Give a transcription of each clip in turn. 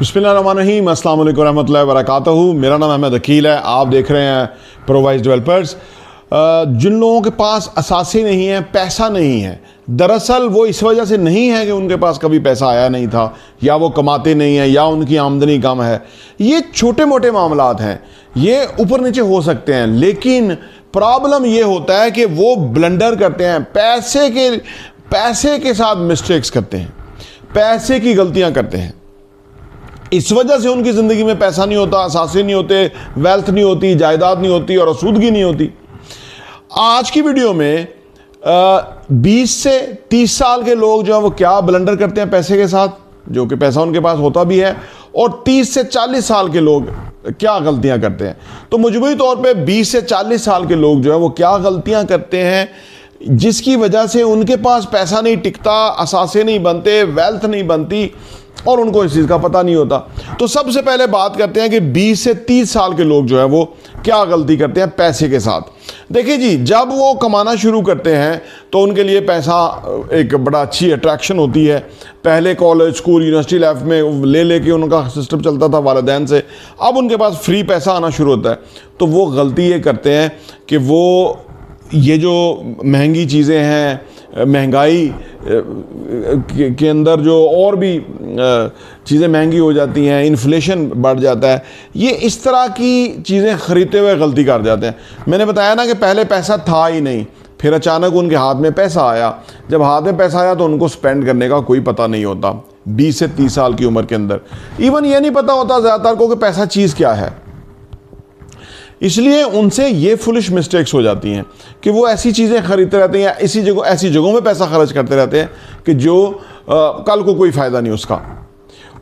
बिस्मिल्लाहिर्रहमानिर्रहीम, अस्सलाम वालेकुम रहमतुल्लाहि व बरकातहू। मेरा नाम अहमद अकील है। आप देख रहे हैं प्रोवाइज डेवलपर्स। जिन लोगों के पास असासे नहीं है, पैसा नहीं है, दरअसल वो इस वजह से नहीं है कि उनके पास कभी पैसा आया नहीं था, या वो कमाते नहीं हैं, या उनकी आमदनी कम है। ये छोटे मोटे मामलात हैं, ये ऊपर नीचे हो सकते हैं, लेकिन प्रॉब्लम ये होता है कि वो ब्लंडर करते हैं, पैसे के साथ मिस्टेक्स करते हैं, पैसे की गलतियां करते हैं। इस वजह से उनकी ज़िंदगी में पैसा नहीं होता, असासे नहीं होते, वेल्थ नहीं होती, जायदाद नहीं होती और असूदगी नहीं होती। आज की वीडियो में 20 से 30 साल के लोग जो है वो क्या ब्लंडर करते हैं पैसे के साथ, जो कि पैसा उनके पास होता भी है, और 30 से 40 साल के लोग क्या गलतियां करते हैं। तो मजमूई तौर पे 20 से 40 साल के लोग जो है वो क्या गलतियां करते हैं जिसकी वजह से उनके पास पैसा नहीं टिकता, असासे नहीं बनते, वेल्थ नहीं बनती और उनको इस चीज़ का पता नहीं होता। तो सबसे पहले बात करते हैं कि 20 से 30 साल के लोग जो है वो क्या गलती करते हैं पैसे के साथ। देखिए जी, जब वो कमाना शुरू करते हैं तो उनके लिए पैसा एक बड़ा अच्छी अट्रैक्शन होती है। पहले कॉलेज, स्कूल, यूनिवर्सिटी लाइफ में ले उनका सिस्टम चलता था वालिदैन से, अब उनके पास फ्री पैसा आना शुरू होता है। तो वो गलती ये करते हैं कि वो ये जो महंगी चीज़ें हैं, महंगाई के अंदर जो और भी चीज़ें महंगी हो जाती हैं, इन्फ्लेशन बढ़ जाता है, ये इस तरह की चीज़ें ख़रीदते हुए गलती कर जाते हैं। मैंने बताया ना कि पहले पैसा था ही नहीं, फिर अचानक उनके हाथ में पैसा आया। जब हाथ में पैसा आया तो उनको स्पेंड करने का कोई पता नहीं होता। 20 से 30 साल की उम्र के अंदर इवन ये नहीं पता होता ज़्यादातर को कि पैसा चीज़ क्या है। इसलिए उनसे ये फुलिश मिस्टेक्स हो जाती हैं कि वो ऐसी चीज़ें खरीदते रहते हैं या ऐसी जगहों में पैसा खर्च करते रहते हैं कि जो कल को कोई फ़ायदा नहीं उसका,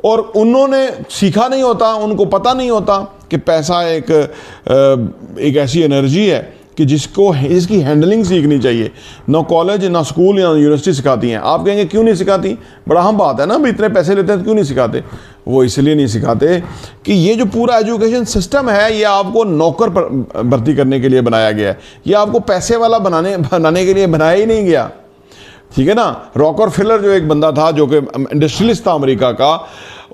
और उन्होंने सीखा नहीं होता, उनको पता नहीं होता कि पैसा एक ऐसी एनर्जी है कि इसकी हैंडलिंग सीखनी चाहिए। ना कॉलेज, ना स्कूल, या यूनिवर्सिटी सिखाती हैं। आप कहेंगे क्यों नहीं सिखाती, बड़ा हम बात है ना, भी इतने पैसे लेते हैं तो क्यों नहीं सिखाते। वो इसलिए नहीं सिखाते कि ये जो पूरा एजुकेशन सिस्टम है ये आपको नौकर भर्ती करने के लिए बनाया गया है, ये आपको पैसे वाला बनाने के लिए बनाया ही नहीं गया। ठीक है ना। रॉकफेलर जो एक बंदा था जो कि इंडस्ट्रियलिस्ट था अमेरिका का,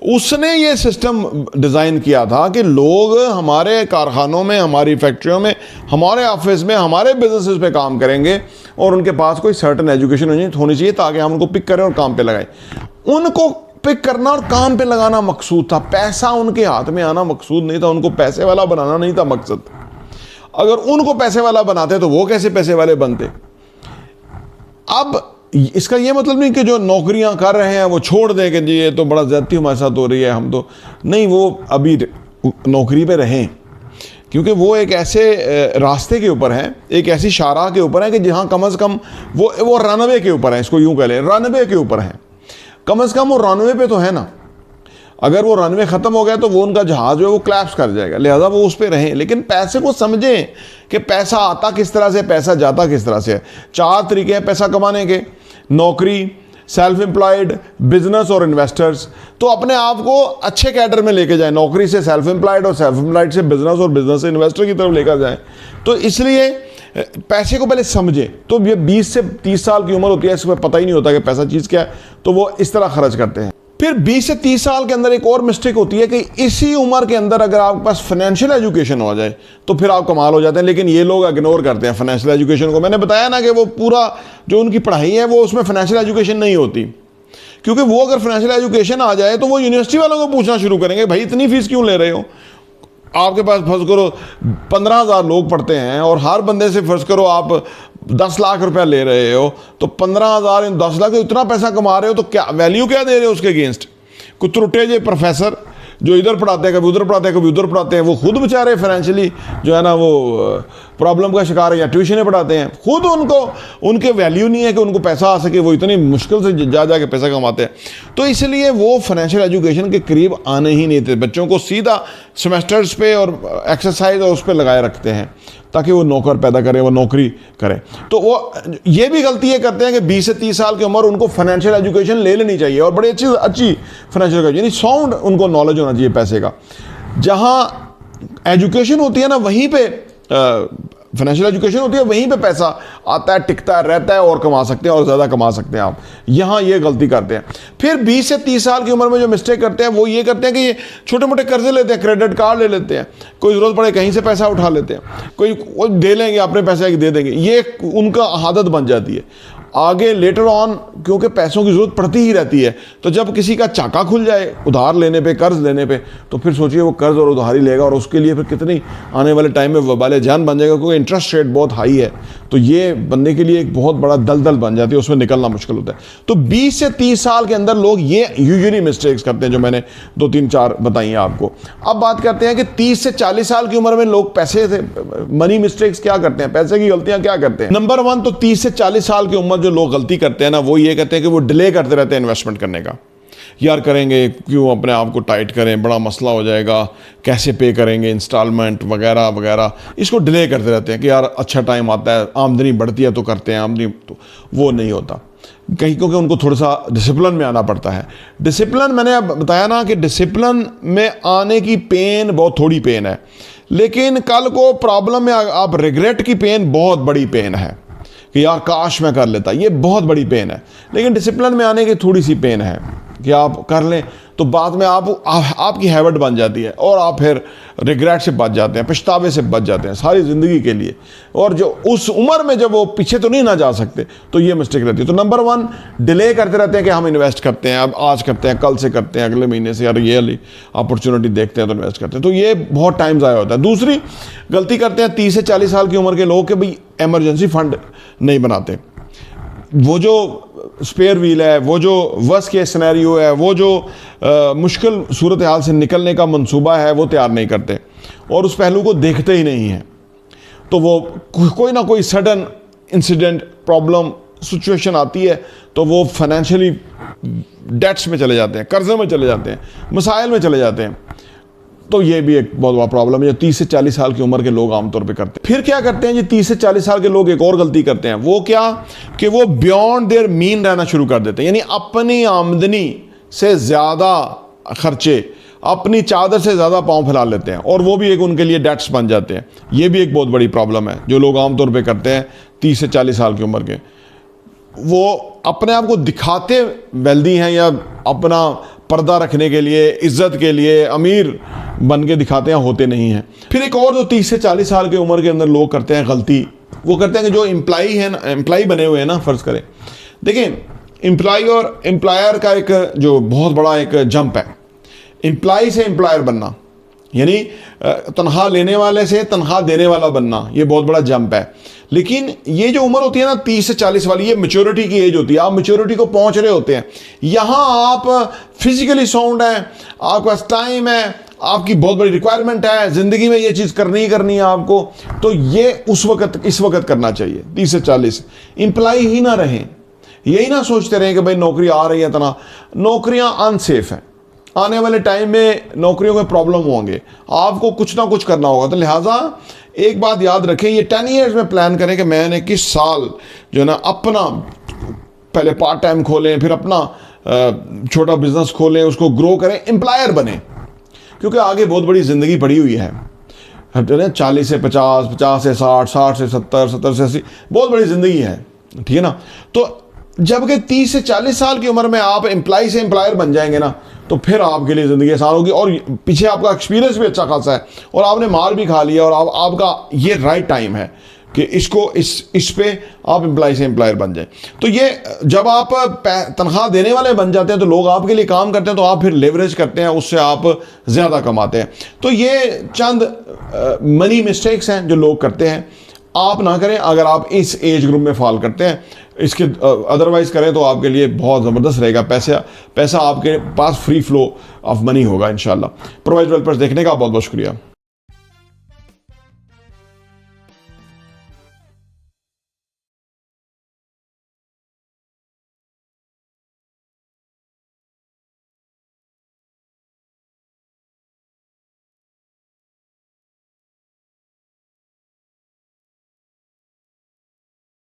उसने ये सिस्टम डिज़ाइन किया था कि लोग हमारे कारखानों में, हमारी फैक्ट्रियों में, हमारे ऑफिस में, हमारे बिजनेसेस पे काम करेंगे और उनके पास कोई सर्टन एजुकेशन होनी चाहिए ताकि हम उनको पिक करें और काम पे लगाएं। उनको पिक करना और काम पे लगाना मकसूद था, पैसा उनके हाथ में आना मकसूद नहीं था, उनको पैसे वाला बनाना नहीं था मकसद। अगर उनको पैसे वाला बनाते तो वो कैसे पैसे वाले बनते। अब इसका ये मतलब नहीं कि जो नौकरियां कर रहे हैं वो छोड़ दें कि जी ये तो बड़ा ज़्यादती हमारे साथ हो रही है, हम तो नहीं, वो अभी नौकरी पे रहें, क्योंकि वो एक ऐसे रास्ते के ऊपर हैं, एक ऐसी शाहराह के ऊपर है कि जहाँ कम अज़ कम वो रनवे के ऊपर है, इसको यूँ कह लें, रनवे के ऊपर हैं। कम अज़ कम वो रनवे पे तो है ना। अगर वो रनवे ख़त्म हो गया तो वो उनका जहाज़ जो है वो क्लैप्स कर जाएगा, लिहाजा वो उस पर रहें। लेकिन पैसे को समझें कि पैसा आता किस तरह से, पैसा जाता किस तरह से है। 4 तरीके हैं पैसा कमाने के: नौकरी, सेल्फ एम्प्लॉयड, बिजनेस और इन्वेस्टर्स। तो अपने आप को अच्छे कैडर में लेके जाएं, नौकरी से सेल्फ एम्प्लॉयड और सेल्फ एम्प्लॉयड से बिजनेस और बिजनेस से इन्वेस्टर की तरफ लेकर जाएं। तो इसलिए पैसे को पहले समझें। तो ये 20 से 30 साल की उम्र होती है, इसमें पता ही नहीं होता कि पैसा चीज़ क्या है, तो वो इस तरह खर्च करते हैं। फिर 20 से 30 साल के अंदर एक और मिस्टेक होती है कि इसी उम्र के अंदर अगर आपके पास फाइनेंशियल एजुकेशन हो जाए तो फिर आप कमाल हो जाते हैं। लेकिन ये लोग इग्नोर करते हैं फाइनेंशियल एजुकेशन को। मैंने बताया ना कि वो पूरा जो उनकी पढ़ाई है वो उसमें फाइनेंशियल एजुकेशन नहीं होती, क्योंकि वो अगर फाइनेंशियल एजुकेशन आ जाए तो वो यूनिवर्सिटी वालों को पूछना शुरू करेंगे, भाई इतनी फीस क्यों ले रहे हो। आपके पास फर्ज करो 15,000 लोग पढ़ते हैं और हर बंदे से फर्ज करो आप 10 लाख रुपया ले रहे हो, तो 15,000 इन 10 लाख, तो इतना पैसा कमा रहे हो तो क्या वैल्यू क्या दे रहे हो उसके अगेंस्ट। कुछ त्रुटे जो प्रोफेसर जो इधर पढ़ाते हैं, कभी उधर पढ़ाते हैं, कभी उधर पढ़ाते हैं, वो खुद बेचारे फाइनेंशियली जो है ना वो प्रॉब्लम का शिकार है, या ट्यूशनें पढ़ाते हैं, खुद उनके वैल्यू नहीं है कि उनको पैसा आ सके, वो इतनी मुश्किल से जा के पैसा कमाते हैं। तो इसलिए वो फाइनेंशियल एजुकेशन के करीब आने ही नहीं थे। बच्चों को सीधा सेमेस्टर्स पे और एक्सरसाइज और उस पर लगाए रखते हैं ताकि वो नौकर पैदा करें, वो नौकरी करें। तो वो ये भी गलती ये करते हैं कि 20 से 30 साल की उम्र उनको फाइनेंशियल एजुकेशन ले लेनी चाहिए, और बड़ी अच्छी फाइनेंशियल एजुकेशन, यानी साउंड उनको नॉलेज होना चाहिए पैसे का। जहाँ एजुकेशन होती है ना वहीं पे फाइनेंशियल एजुकेशन होती है, वहीं पे पैसा आता है, टिकता है, रहता है और कमा सकते हैं और ज़्यादा कमा सकते हैं आप। यहाँ ये गलती करते हैं। फिर 20 से 30 साल की उम्र में जो मिस्टेक करते हैं वो ये करते हैं कि ये छोटे मोटे कर्जे लेते हैं, क्रेडिट कार्ड ले लेते हैं, कोई ज़रूरत पड़े कहीं से पैसा उठा लेते हैं, कोई दे लेंगे अपने पैसे दे देंगे, ये उनका आदत बन जाती है। आगे लेटर ऑन क्योंकि पैसों की ज़रूरत पड़ती ही रहती है, तो जब किसी का चाका खुल जाए उधार लेने पे, कर्ज लेने पे, तो फिर सोचिए वो कर्ज और उधारी लेगा और उसके लिए फिर कितनी आने वाले टाइम में वबाले जान बन जाएगा, क्योंकि इंटरेस्ट रेट बहुत हाई है। तो ये बंदे के लिए एक बहुत बड़ा दलदल बन जाती है, उसमें निकलना मुश्किल होता है। तो 20 से 30 साल के अंदर लोग ये यूजुअली मिस्टेक्स करते हैं जो मैंने 2 3 4 बताई हैं आपको। अब बात करते हैं कि 30 से 40 साल की उम्र में लोग पैसे से मनी मिस्टेक्स क्या करते हैं, पैसे की गलतियां क्या करते हैं। नंबर 1 तो 30 से 40 साल की उम्र जो लोग गलती करते हैं ना, वो ये कहते हैं कि वो डिले करते रहते हैं इन्वेस्टमेंट करने का। यार करेंगे क्यों, अपने आप को टाइट करें, बड़ा मसला हो जाएगा, कैसे पे करेंगे इंस्टॉलमेंट वगैरह वगैरह, इसको डिले करते रहते हैं कि यार अच्छा टाइम आता है, आमदनी बढ़ती है तो करते हैं, आमदनी तो वो नहीं होता कहीं, क्योंकि उनको थोड़ा सा डिसिप्लिन में आना पड़ता है। डिसिप्लिन मैंने अब बताया ना कि डिसिप्लिन में आने की पेन बहुत थोड़ी पेन है, लेकिन कल को प्रॉब्लम में आप रिग्रेट की पेन बहुत बड़ी पेन है कि यार काश मैं कर लेता, ये बहुत बड़ी पेन है। लेकिन डिसिप्लिन में आने की थोड़ी सी पेन है कि आप कर लें तो बाद में आपकी हैबिट बन जाती है और आप फिर रिग्रेट से बच जाते हैं, पछतावे से बच जाते हैं सारी ज़िंदगी के लिए। और जो उस उम्र में जब वो पीछे तो नहीं ना जा सकते, तो ये मिस्टेक रहती है। तो नंबर 1 डिले करते रहते हैं कि हम इन्वेस्ट करते हैं, अब आज करते हैं, कल से करते हैं, अगले महीने से, यार ये वाली अपॉर्चुनिटी देखते हैं तो इन्वेस्ट करते हैं, तो ये बहुत टाइम ज़ाया होता है। दूसरी गलती करते हैं 30 से 40 साल की उम्र के लोग कि भाई इमरजेंसी फंड नहीं बनाते। वो जो स्पेयर व्हील है, वो जो वर्स्ट केस सिनेरियो है, वो जो मुश्किल सूरत हाल से निकलने का मंसूबा है, वो तैयार नहीं करते और उस पहलू को देखते ही नहीं हैं। तो वो कोई ना कोई सडन इंसिडेंट, प्रॉब्लम, सिचुएशन आती है तो वो फाइनेंशियली डेट्स में चले जाते हैं, कर्जे में चले जाते हैं, मसाइल में चले जाते हैं। तो ये भी एक बहुत बड़ा प्रॉब्लम है जो 30 से 40 साल की उम्र के लोग आमतौर पे करते हैं। फिर क्या करते हैं जी, 30 से 40 साल के लोग एक और गलती करते हैं, वो क्या कि वो बियॉन्ड देयर मीन रहना शुरू कर देते हैं, यानी अपनी आमदनी से ज़्यादा खर्चे, अपनी चादर से ज़्यादा पाँव फैला लेते हैं और वो भी एक उनके लिए डेट्स बन जाते हैं। ये भी एक बहुत बड़ी प्रॉब्लम है जो लोग आमतौर पर करते हैं 30 से 40 साल की उम्र के। वो अपने आप को दिखाते वेल्दी हैं या अपना पर्दा रखने के लिए, इज्जत के लिए अमीर बन के दिखाते हैं, होते नहीं हैं। फिर एक और जो 30 से 40 साल की उम्र के अंदर लोग करते हैं गलती, वो करते हैं कि जो एम्प्लॉई है ना, एम्प्लॉई बने हुए हैं ना, फ़र्ज़ करें, देखें एम्प्लॉई और एम्प्लॉयर का एक जो बहुत बड़ा एक जंप है, एम्प्लॉई से एम्प्लॉयर बनना, यानी तनख्वाह लेने वाले से तनख्वाह देने वाला बनना, ये बहुत बड़ा जंप है। लेकिन ये जो उम्र होती है ना 30 से 40 वाली, ये मैच्योरिटी की एज होती है, आप मैच्योरिटी को पहुंच रहे होते हैं। यहाँ आप फिजिकली साउंड हैं, आपके पास टाइम है, आपकी बहुत बड़ी रिक्वायरमेंट है, ज़िंदगी में ये चीज़ करनी ही करनी है आपको, तो ये उस वक्त इस वक्त करना चाहिए। 30 से 40 एम्प्लॉई ही ना रहें, यही ना सोचते रहें कि भाई नौकरी आ रही है, तना नौकरियाँ अनसेफ हैं, आने वाले टाइम में नौकरियों में प्रॉब्लम होंगे, आपको कुछ ना कुछ करना होगा। तो लिहाजा एक बात याद रखें, ये 10 ईयर्स में प्लान करें कि मैंने किस साल जो है ना अपना पहले पार्ट टाइम खोलें, फिर अपना छोटा बिजनेस खोलें, उसको ग्रो करें, एम्प्लॉयर बने, क्योंकि आगे बहुत बड़ी ज़िंदगी पड़ी हुई है। 40 से 50, 50 से 60, 60 से 70, 70 से 80, बहुत बड़ी ज़िंदगी है, ठीक है ना। तो जबकि 30 से 40 साल की उम्र में आप एम्प्लॉय से एम्प्लॉयर बन जाएंगे ना, तो फिर आपके लिए ज़िंदगी आसान होगी और पीछे आपका एक्सपीरियंस भी अच्छा खासा है और आपने मार भी खा लिया और आपका ये राइट टाइम है कि इसको इस पे आप एम्प्लॉय से एम्प्लॉयर बन जाए। तो ये जब आप तनख्वाह देने वाले बन जाते हैं तो लोग आपके लिए काम करते हैं, तो आप फिर लेवरेज करते हैं, उससे आप ज़्यादा कमाते हैं। तो ये चंद मनी मिस्टेक्स हैं जो लोग करते हैं, आप ना करें अगर आप इस एज ग्रुप में फॉल करते हैं। इसके अदरवाइज़ करें तो आपके लिए बहुत ज़बरदस्त रहेगा, पैसा आपके पास फ्री फ्लो ऑफ मनी होगा इंशाल्लाह। प्रोवाइड वेल्पर्स देखने का बहुत बहुत शुक्रिया।